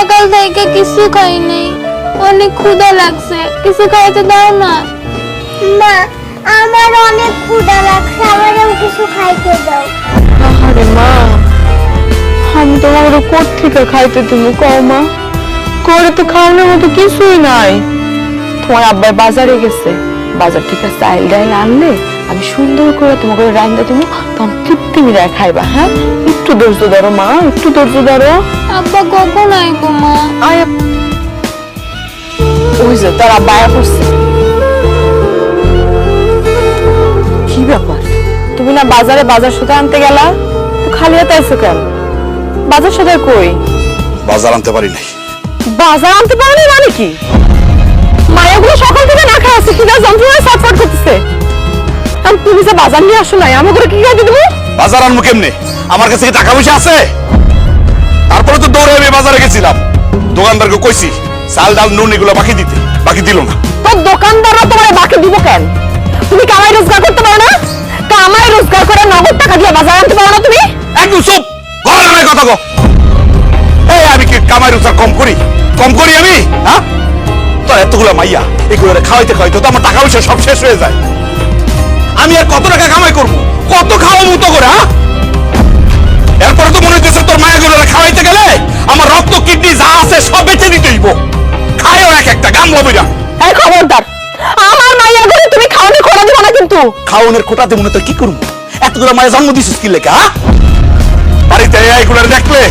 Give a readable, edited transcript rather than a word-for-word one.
সকাল থেকে কিছু খাই নাই, অনেক ক্ষুধা লাগছে, কিছু খাইতে দাও না। মা, আমার অনেক ক্ষুধা লাগছে, আমারও কিছু খাইতে দাও। আরে মা, আমি তোমার কোত্থেকে খাইতে তুমি কও মা? ঘরে তো খাওয়ানোর মতো কিছুই নাই। তোমার আব্বাই বাজারে গেছে, বাজার থেকে চাইল ডাইল আনলে আমি সুন্দর করে তোমাকে রান্না দেবো, তখন তৃপ্তি মিলায় খাইবা। হ্যাঁ, একটু ধৈর্য ধরো মা, একটু ধৈর্য ধরো। আব্বা কখন আইবো মা? আয়া, ওই যে তার আব্বা আয়া পড়ছে। কি ব্যাপার, তুমি না বাজারে বাজার সাথে আনতে গেলা, তো খালি হাতে আইছো কেন? বাজার সাথে কই? বাজার আনতে পারি নাই। বাজার আনতে পারো না মানে কি? মায়াগুলো সকাল থেকে না খায় আছে, কিনা যন্ত্রণায় ছটফট করতেছে। তুমি যে বাজার নিয়ে আসো নাই, আমি করে কি খাইতে দেবো? বাজার আনবো কেমনে? আমার কাছে কি টাকা পয়সা আছে? তারপরে তো দৌড়ে আমি বাজারে গেছিলাম, দোকানদারকে কইছি চাল ডাল নুন এগুলো বাকি দিতে, বাকি দিল না। তোর দোকানদাররা তোমার বাকি দিব কেন? তুমি কামাই রোজগার করতে পারো না? কামাই রোজগার করে নগদ টাকা দিয়ে বাজার আনতে পারো না তুমি? একদম চুপ, ঘরে নাই কথা গো। এই আমি কি কামাই রোজগার কম করি? কম করি আমি? হ্যাঁ, তো এতগুলো মাইয়া এগুলো খাওয়াইতে খাওয়াইতে তো আমার টাকা পয়সা সব শেষ হয়ে যায়। আমি আর কত টাকা কামাই করবো, কত খাওয়াবো তো করে? হ্যাঁ, এরপরে তো মনে হচ্ছে তোর মায়াগুলো খাওয়াইতে গেলে আমার রক্ত কিডনি যা আছে সব বেঁচে দিতে হইব। খায়ও এক একটা গাম লবিরা। এই খবরদার, আমার মাইয়া ঘরে তুমি খাওয়ানোর খোটা দিব না কিন্তু। খাওয়ানোর খোটাতে মনে তো কি করবো? এতগুলো মায়ের জন্ম দিছিস কি লেখা? বাড়িতে এইগুলো দেখলে